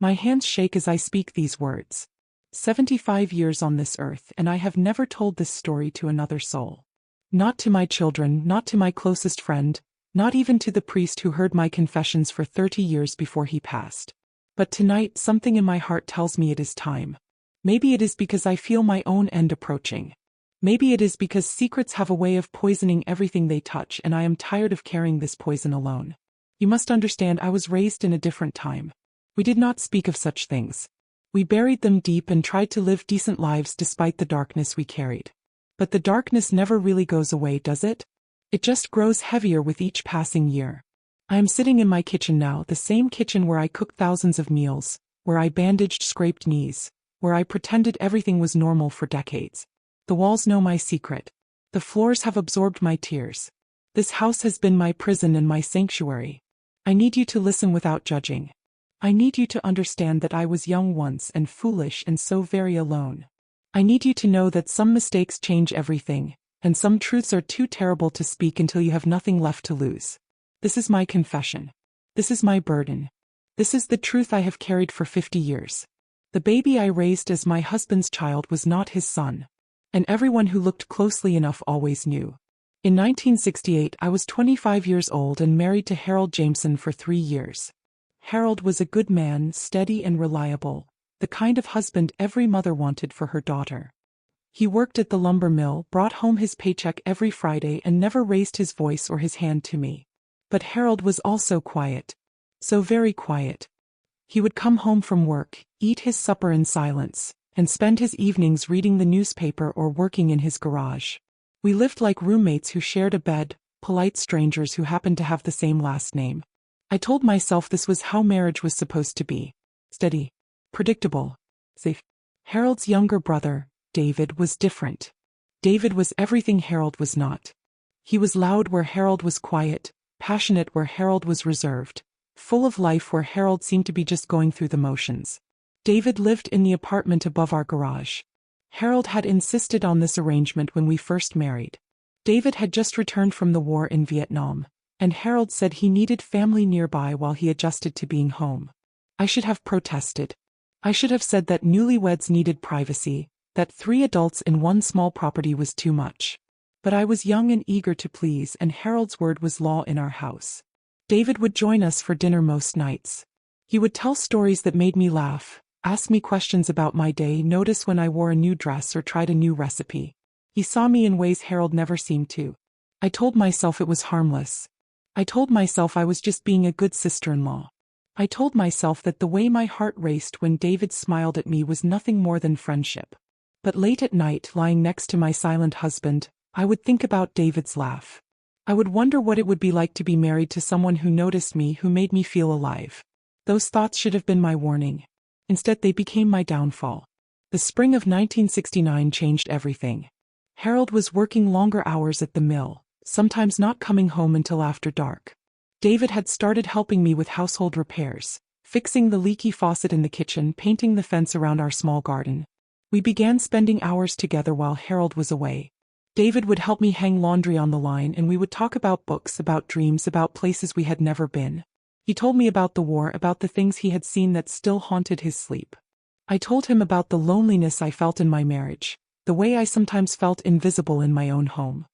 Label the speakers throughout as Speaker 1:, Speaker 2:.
Speaker 1: My hands shake as I speak these words. 75 years on this earth, and I have never told this story to another soul. Not to my children, not to my closest friend, not even to the priest who heard my confessions for 30 years before he passed. But tonight, something in my heart tells me it is time. Maybe it is because I feel my own end approaching. Maybe it is because secrets have a way of poisoning everything they touch, and I am tired of carrying this poison alone. You must understand, I was raised in a different time. We did not speak of such things. We buried them deep and tried to live decent lives despite the darkness we carried. But the darkness never really goes away, does it? It just grows heavier with each passing year. I am sitting in my kitchen now, the same kitchen where I cooked thousands of meals, where I bandaged scraped knees, where I pretended everything was normal for decades. The walls know my secret. The floors have absorbed my tears. This house has been my prison and my sanctuary. I need you to listen without judging. I need you to understand that I was young once and foolish and so very alone. I need you to know that some mistakes change everything, and some truths are too terrible to speak until you have nothing left to lose. This is my confession. This is my burden. This is the truth I have carried for 50 years. The baby I raised as my husband's child was not his son. And everyone who looked closely enough always knew. In 1968, I was 25 years old and married to Harold Jameson for 3 years. Harold was a good man, steady and reliable, the kind of husband every mother wanted for her daughter. He worked at the lumber mill, brought home his paycheck every Friday, and never raised his voice or his hand to me. But Harold was also quiet. So very quiet. He would come home from work, eat his supper in silence, and spend his evenings reading the newspaper or working in his garage. We lived like roommates who shared a bed, polite strangers who happened to have the same last name. I told myself this was how marriage was supposed to be. Steady. Predictable. Safe. Harold's younger brother, David, was different. David was everything Harold was not. He was loud where Harold was quiet, passionate where Harold was reserved, full of life where Harold seemed to be just going through the motions. David lived in the apartment above our garage. Harold had insisted on this arrangement when we first married. David had just returned from the war in Vietnam, and Harold said he needed family nearby while he adjusted to being home. I should have protested. I should have said that newlyweds needed privacy, that 3 adults in one small property was too much. But I was young and eager to please, and Harold's word was law in our house. David would join us for dinner most nights. He would tell stories that made me laugh, ask me questions about my day, notice when I wore a new dress or tried a new recipe. He saw me in ways Harold never seemed to. I told myself it was harmless. I told myself I was just being a good sister-in-law. I told myself that the way my heart raced when David smiled at me was nothing more than friendship. But late at night, lying next to my silent husband, I would think about David's laugh. I would wonder what it would be like to be married to someone who noticed me, who made me feel alive. Those thoughts should have been my warning. Instead, they became my downfall. The spring of 1969 changed everything. Harold was working longer hours at the mill, sometimes not coming home until after dark. David had started helping me with household repairs, fixing the leaky faucet in the kitchen, painting the fence around our small garden. We began spending hours together while Harold was away. David would help me hang laundry on the line, and we would talk about books, about dreams, about places we had never been. He told me about the war, about the things he had seen that still haunted his sleep. I told him about the loneliness I felt in my marriage, the way I sometimes felt invisible in my own home.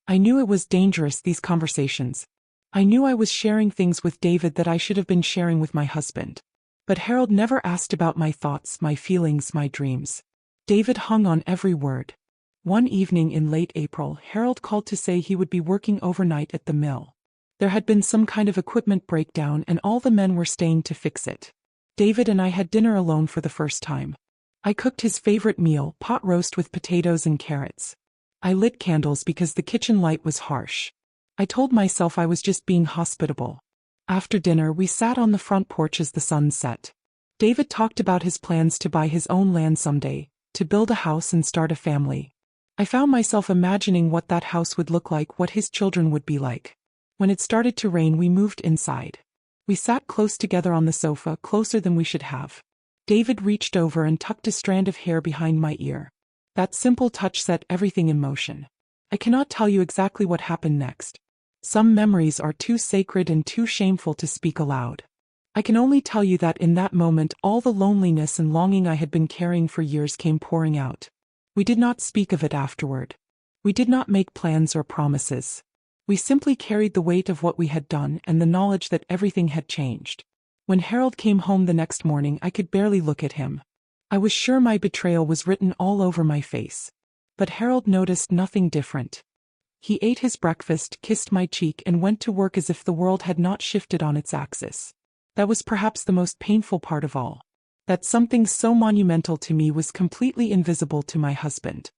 Speaker 1: I knew it was dangerous, these conversations. I knew I was sharing things with David that I should have been sharing with my husband. But Harold never asked about my thoughts, my feelings, my dreams. David hung on every word. One evening in late April, Harold called to say he would be working overnight at the mill. There had been some kind of equipment breakdown and all the men were staying to fix it. David and I had dinner alone for the first time. I cooked his favorite meal, pot roast with potatoes and carrots. I lit candles because the kitchen light was harsh. I told myself I was just being hospitable. After dinner, we sat on the front porch as the sun set. David talked about his plans to buy his own land someday, to build a house and start a family. I found myself imagining what that house would look like, what his children would be like. When it started to rain, we moved inside. We sat close together on the sofa, closer than we should have. David reached over and tucked a strand of hair behind my ear. That simple touch set everything in motion. I cannot tell you exactly what happened next. Some memories are too sacred and too shameful to speak aloud. I can only tell you that in that moment all the loneliness and longing I had been carrying for years came pouring out. We did not speak of it afterward. We did not make plans or promises. We simply carried the weight of what we had done and the knowledge that everything had changed. When Harold came home the next morning, I could barely look at him. I was sure my betrayal was written all over my face. But Harold noticed nothing different. He ate his breakfast, kissed my cheek, and went to work as if the world had not shifted on its axis. That was perhaps the most painful part of all. That something so monumental to me was completely invisible to my husband.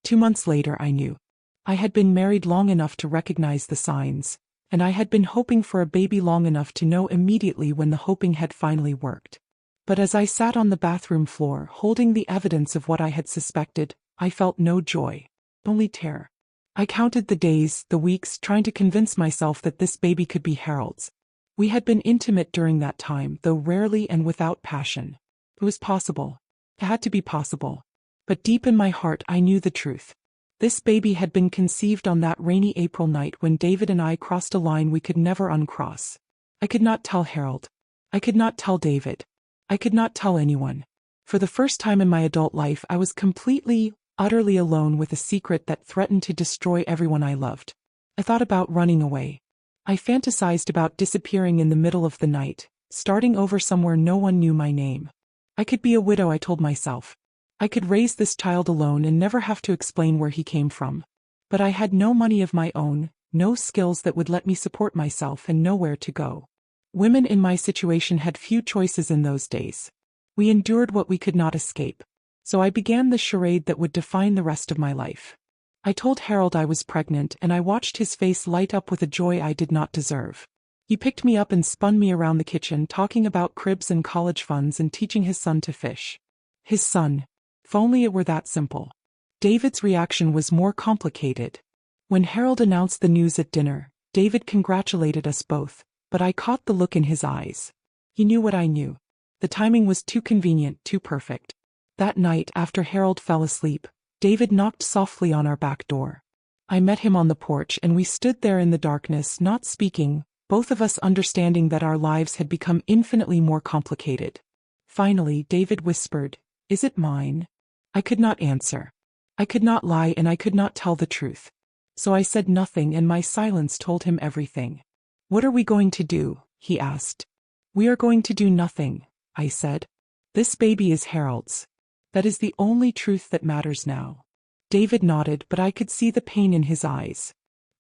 Speaker 1: 2 months later I knew. I had been married long enough to recognize the signs, and I had been hoping for a baby long enough to know immediately when the hoping had finally worked. But as I sat on the bathroom floor holding the evidence of what I had suspected, I felt no joy, only terror. I counted the days, the weeks, trying to convince myself that this baby could be Harold's. We had been intimate during that time, though rarely and without passion. It was possible. It had to be possible. But deep in my heart I knew the truth. This baby had been conceived on that rainy April night when David and I crossed a line we could never uncross. I could not tell Harold. I could not tell David. I could not tell anyone. For the first time in my adult life I was completely, utterly alone with a secret that threatened to destroy everyone I loved. I thought about running away. I fantasized about disappearing in the middle of the night, starting over somewhere no one knew my name. I could be a widow, I told myself. I could raise this child alone and never have to explain where he came from. But I had no money of my own, no skills that would let me support myself, and nowhere to go. Women in my situation had few choices in those days. We endured what we could not escape. So I began the charade that would define the rest of my life. I told Harold I was pregnant, and I watched his face light up with a joy I did not deserve. He picked me up and spun me around the kitchen, talking about cribs and college funds and teaching his son to fish. His son. If only it were that simple. David's reaction was more complicated. When Harold announced the news at dinner, David congratulated us both, but I caught the look in his eyes. He knew what I knew. The timing was too convenient, too perfect. That night, after Harold fell asleep, David knocked softly on our back door. I met him on the porch and we stood there in the darkness, not speaking, both of us understanding that our lives had become infinitely more complicated. Finally, David whispered, "Is it mine?" I could not answer. I could not lie, and I could not tell the truth. So I said nothing, and my silence told him everything. "What are we going to do?" he asked. "We are going to do nothing," I said. "This baby is Harold's. That is the only truth that matters now." David nodded, but I could see the pain in his eyes.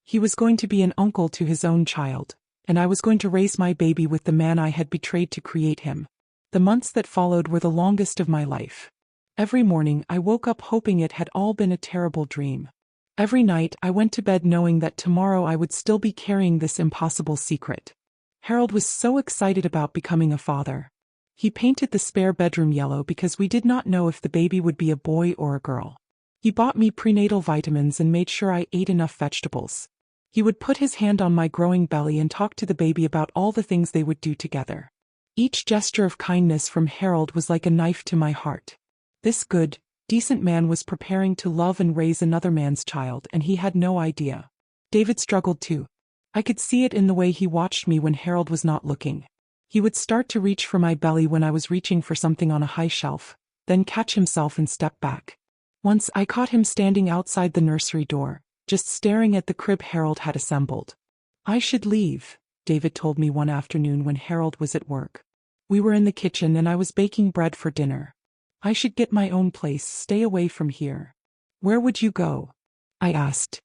Speaker 1: He was going to be an uncle to his own child, and I was going to raise my baby with the man I had betrayed to create him. The months that followed were the longest of my life. Every morning I woke up hoping it had all been a terrible dream. Every night I went to bed knowing that tomorrow I would still be carrying this impossible secret. Harold was so excited about becoming a father. He painted the spare bedroom yellow because we did not know if the baby would be a boy or a girl. He bought me prenatal vitamins and made sure I ate enough vegetables. He would put his hand on my growing belly and talk to the baby about all the things they would do together. Each gesture of kindness from Harold was like a knife to my heart. This good, decent man was preparing to love and raise another man's child, and he had no idea. David struggled too. I could see it in the way he watched me when Harold was not looking. He would start to reach for my belly when I was reaching for something on a high shelf, then catch himself and step back. Once I caught him standing outside the nursery door, just staring at the crib Harold had assembled. "I should leave," David told me one afternoon when Harold was at work. We were in the kitchen and I was baking bread for dinner. "I should get my own place, stay away from here." "Where would you go?" I asked.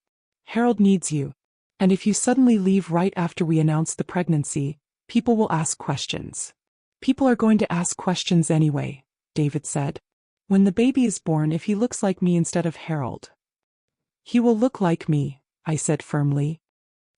Speaker 1: "Harold needs you. And if you suddenly leave right after we announce the pregnancy, people will ask questions." "People are going to ask questions anyway," David said. "When the baby is born, if he looks like me instead of Harold." "He will look like me," I said firmly.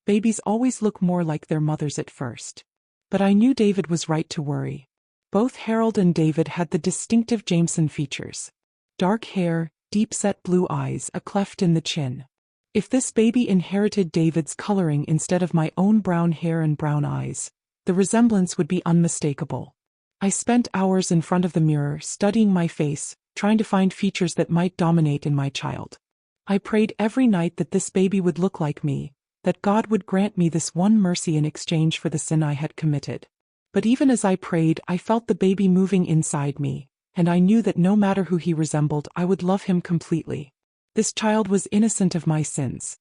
Speaker 1: Babies always look more like their mothers at first. But I knew David was right to worry. Both Harold and David had the distinctive Jameson features. Dark hair, deep-set blue eyes, a cleft in the chin. If this baby inherited David's coloring instead of my own brown hair and brown eyes, the resemblance would be unmistakable. I spent hours in front of the mirror, studying my face, trying to find features that might dominate in my child. I prayed every night that this baby would look like me, that God would grant me this one mercy in exchange for the sin I had committed. But even as I prayed, I felt the baby moving inside me, and I knew that no matter who he resembled, I would love him completely. This child was innocent of my sins.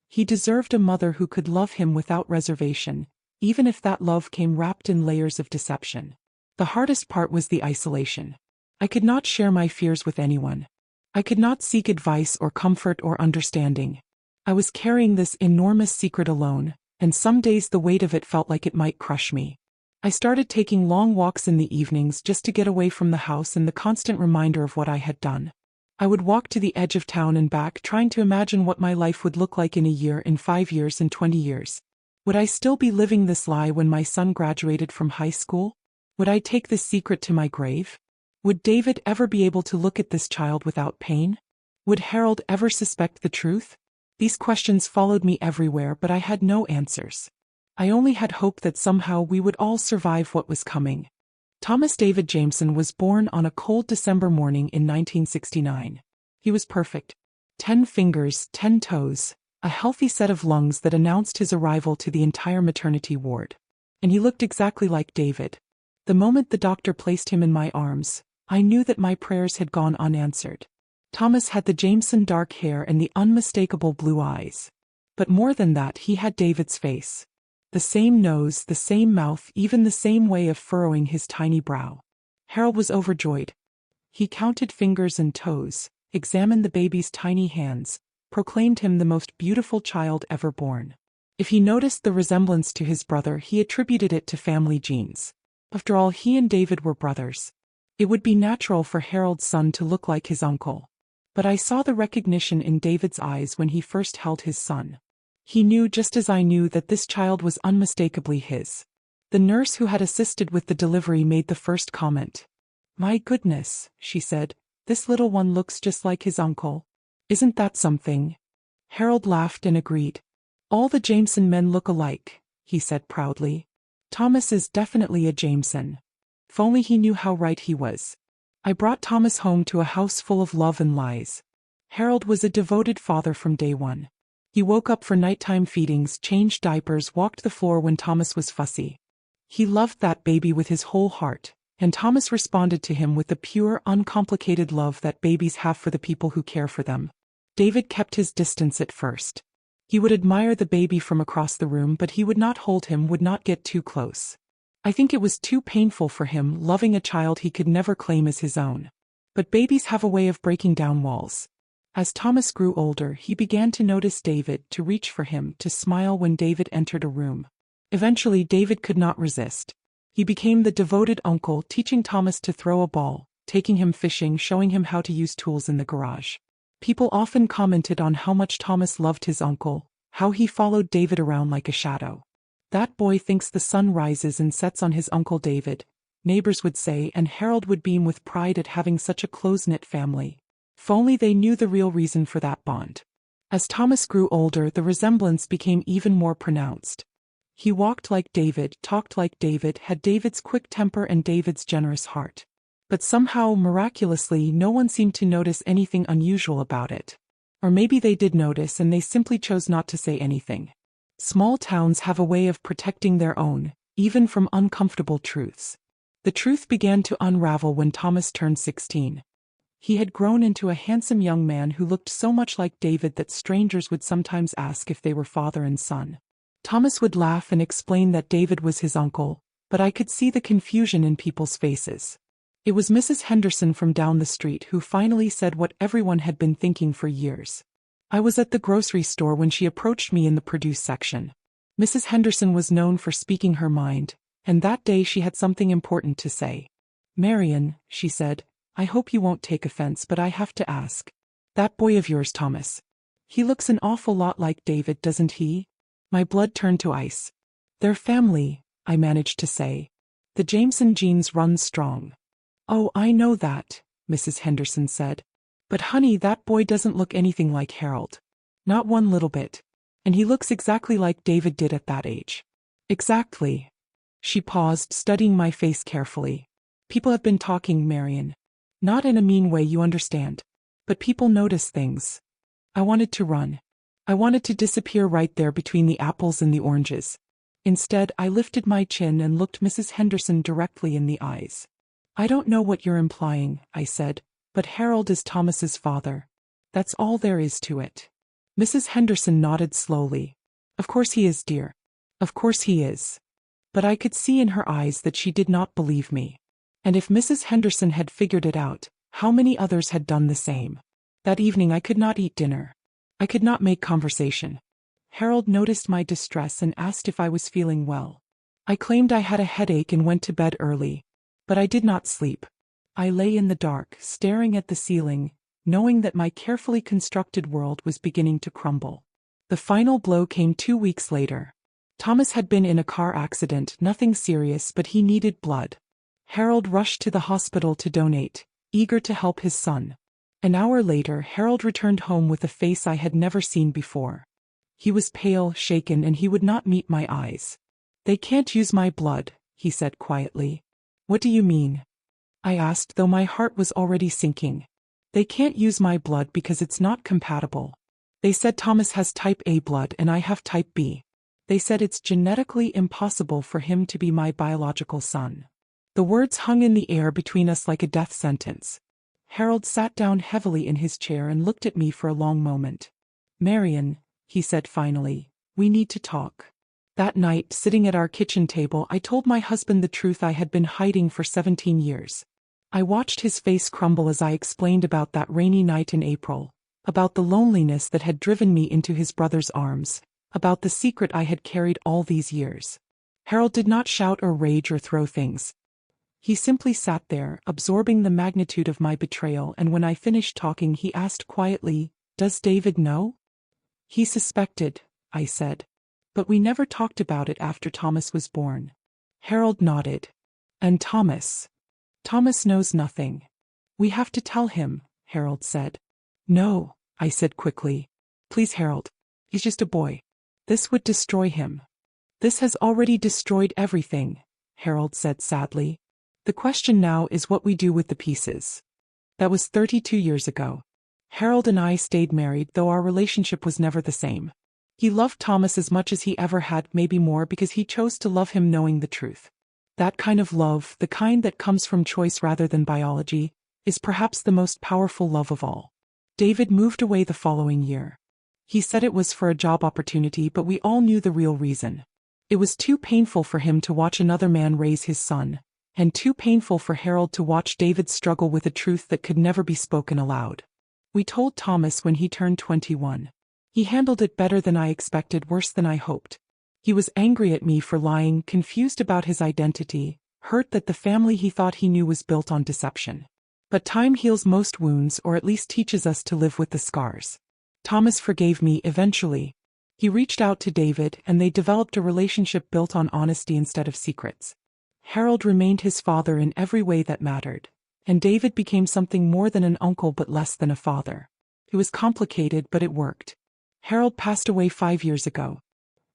Speaker 1: He deserved a mother who could love him without reservation, even if that love came wrapped in layers of deception. The hardest part was the isolation. I could not share my fears with anyone. I could not seek advice or comfort or understanding. I was carrying this enormous secret alone, and some days the weight of it felt like it might crush me. I started taking long walks in the evenings just to get away from the house and the constant reminder of what I had done. I would walk to the edge of town and back, trying to imagine what my life would look like in a year, in 5 years, in 20 years. Would I still be living this lie when my son graduated from high school? Would I take this secret to my grave? Would David ever be able to look at this child without pain? Would Harold ever suspect the truth? These questions followed me everywhere, but I had no answers. I only had hope that somehow we would all survive what was coming. Thomas David Jameson was born on a cold December morning in 1969. He was perfect. 10 fingers, 10 toes, a healthy set of lungs that announced his arrival to the entire maternity ward. And he looked exactly like David. The moment the doctor placed him in my arms, I knew that my prayers had gone unanswered. Thomas had the Jameson dark hair and the unmistakable blue eyes. But more than that, he had David's face. The same nose, the same mouth, even the same way of furrowing his tiny brow. Harold was overjoyed. He counted fingers and toes, examined the baby's tiny hands, proclaimed him the most beautiful child ever born. If he noticed the resemblance to his brother, he attributed it to family genes. After all, he and David were brothers. It would be natural for Harold's son to look like his uncle. But I saw the recognition in David's eyes when he first held his son. He knew, just as I knew, that this child was unmistakably his. The nurse who had assisted with the delivery made the first comment. "My goodness," she said, "this little one looks just like his uncle. Isn't that something?" Harold laughed and agreed. "All the Jameson men look alike," he said proudly. "Thomas is definitely a Jameson." If only he knew how right he was. I brought Thomas home to a house full of love and lies. Harold was a devoted father from day one. He woke up for nighttime feedings, changed diapers, walked the floor when Thomas was fussy. He loved that baby with his whole heart, and Thomas responded to him with the pure, uncomplicated love that babies have for the people who care for them. David kept his distance at first. He would admire the baby from across the room, but he would not hold him, would not get too close. I think it was too painful for him, loving a child he could never claim as his own. But babies have a way of breaking down walls. As Thomas grew older, he began to notice David, to reach for him, to smile when David entered a room. Eventually, David could not resist. He became the devoted uncle, teaching Thomas to throw a ball, taking him fishing, showing him how to use tools in the garage. People often commented on how much Thomas loved his uncle, how he followed David around like a shadow. "That boy thinks the sun rises and sets on his Uncle David," neighbors would say, and Harold would beam with pride at having such a close-knit family. If only they knew the real reason for that bond. As Thomas grew older, the resemblance became even more pronounced. He walked like David, talked like David, had David's quick temper and David's generous heart. But somehow, miraculously, no one seemed to notice anything unusual about it. Or maybe they did notice and they simply chose not to say anything. Small towns have a way of protecting their own, even from uncomfortable truths. The truth began to unravel when Thomas turned 16. He had grown into a handsome young man who looked so much like David that strangers would sometimes ask if they were father and son. Thomas would laugh and explain that David was his uncle, but I could see the confusion in people's faces. It was Mrs. Henderson from down the street who finally said what everyone had been thinking for years. I was at the grocery store when she approached me in the produce section. Mrs. Henderson was known for speaking her mind, and that day she had something important to say. "Marian," she said, "I hope you won't take offense, but I have to ask. That boy of yours, Thomas. He looks an awful lot like David, doesn't he?" My blood turned to ice. "They're family," I managed to say. "The Jameson genes run strong." "Oh, I know that," Mrs. Henderson said. "But honey, that boy doesn't look anything like Harold. Not one little bit. And he looks exactly like David did at that age." "Exactly." She paused, studying my face carefully. "People have been talking, Marian. Not in a mean way, you understand. But people notice things." I wanted to run. I wanted to disappear right there between the apples and the oranges. Instead, I lifted my chin and looked Mrs. Henderson directly in the eyes. "I don't know what you're implying," I said, "but Harold is Thomas's father. That's all there is to it." Mrs. Henderson nodded slowly. "Of course he is, dear. Of course he is." But I could see in her eyes that she did not believe me. And if Mrs. Henderson had figured it out, how many others had done the same? That evening I could not eat dinner. I could not make conversation. Harold noticed my distress and asked if I was feeling well. I claimed I had a headache and went to bed early. But I did not sleep. I lay in the dark, staring at the ceiling, knowing that my carefully constructed world was beginning to crumble. The final blow came 2 weeks later. Thomas had been in a car accident, nothing serious, but he needed blood. Harold rushed to the hospital to donate, eager to help his son. An hour later, Harold returned home with a face I had never seen before. He was pale, shaken, and he would not meet my eyes. "They can't use my blood," he said quietly. "What do you mean?" I asked, though my heart was already sinking. "They can't use my blood because it's not compatible. They said Thomas has type A blood and I have type B. They said it's genetically impossible for him to be my biological son." The words hung in the air between us like a death sentence. Harold sat down heavily in his chair and looked at me for a long moment. "Marian," he said finally, "we need to talk." That night, sitting at our kitchen table, I told my husband the truth I had been hiding for 17 years. I watched his face crumble as I explained about that rainy night in April, about the loneliness that had driven me into his brother's arms, about the secret I had carried all these years. Harold did not shout or rage or throw things. He simply sat there, absorbing the magnitude of my betrayal, and when I finished talking he asked quietly, "Does David know?" "He suspected," I said. "But we never talked about it after Thomas was born." Harold nodded. "And Thomas?" "Thomas knows nothing." "We have to tell him," Harold said. "No," I said quickly. "Please, Harold. He's just a boy. This would destroy him." "This has already destroyed everything," Harold said sadly. "The question now is what we do with the pieces." That was 32 years ago. Harold and I stayed married, though our relationship was never the same. He loved Thomas as much as he ever had, maybe more, because he chose to love him knowing the truth. That kind of love, the kind that comes from choice rather than biology, is perhaps the most powerful love of all. David moved away the following year. He said it was for a job opportunity, but we all knew the real reason. It was too painful for him to watch another man raise his son, and too painful for Harold to watch David struggle with a truth that could never be spoken aloud. We told Thomas when he turned 21. He handled it better than I expected, worse than I hoped. He was angry at me for lying, confused about his identity, hurt that the family he thought he knew was built on deception. But time heals most wounds, or at least teaches us to live with the scars. Thomas forgave me eventually. He reached out to David, and they developed a relationship built on honesty instead of secrets. Harold remained his father in every way that mattered, and David became something more than an uncle but less than a father. It was complicated, but it worked. Harold passed away 5 years ago.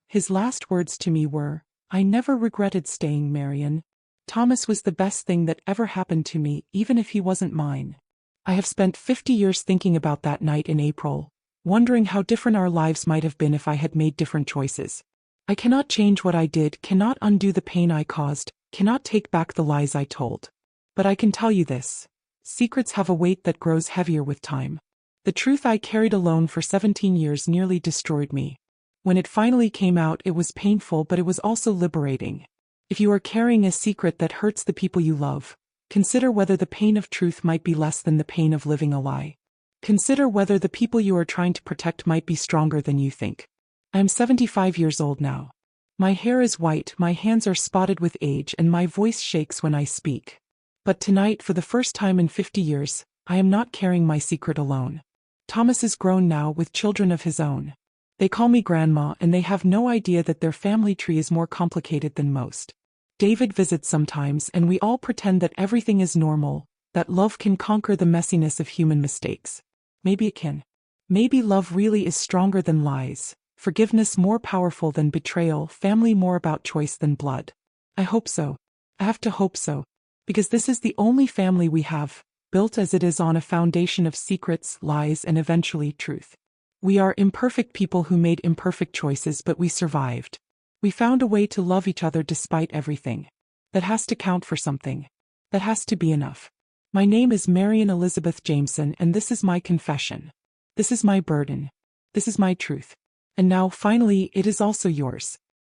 Speaker 1: His last words to me were, "I never regretted staying, Marian. Thomas was the best thing that ever happened to me, even if he wasn't mine." I have spent 50 years thinking about that night in April, wondering how different our lives might have been if I had made different choices. I cannot change what I did, cannot undo the pain I caused, cannot take back the lies I told. But I can tell you this: secrets have a weight that grows heavier with time. The truth I carried alone for 17 years nearly destroyed me. When it finally came out, it was painful, but it was also liberating. If you are carrying a secret that hurts the people you love, consider whether the pain of truth might be less than the pain of living a lie. Consider whether the people you are trying to protect might be stronger than you think. I am 75 years old now. My hair is white, my hands are spotted with age, and my voice shakes when I speak. But tonight, for the first time in 50 years, I am not carrying my secret alone. Thomas is grown now, with children of his own. They call me grandma, and they have no idea that their family tree is more complicated than most. David visits sometimes, and we all pretend that everything is normal, that love can conquer the messiness of human mistakes. Maybe it can. Maybe love really is stronger than lies, forgiveness more powerful than betrayal, family more about choice than blood. I hope so. I have to hope so. Because this is the only family we have, built as it is on a foundation of secrets, lies, and eventually truth. We are imperfect people who made imperfect choices, but we survived. We found a way to love each other despite everything. That has to count for something. That has to be enough. My name is Marion Elizabeth Jameson, and this is my confession. This is my burden. This is my truth. And now, finally, it is also yours.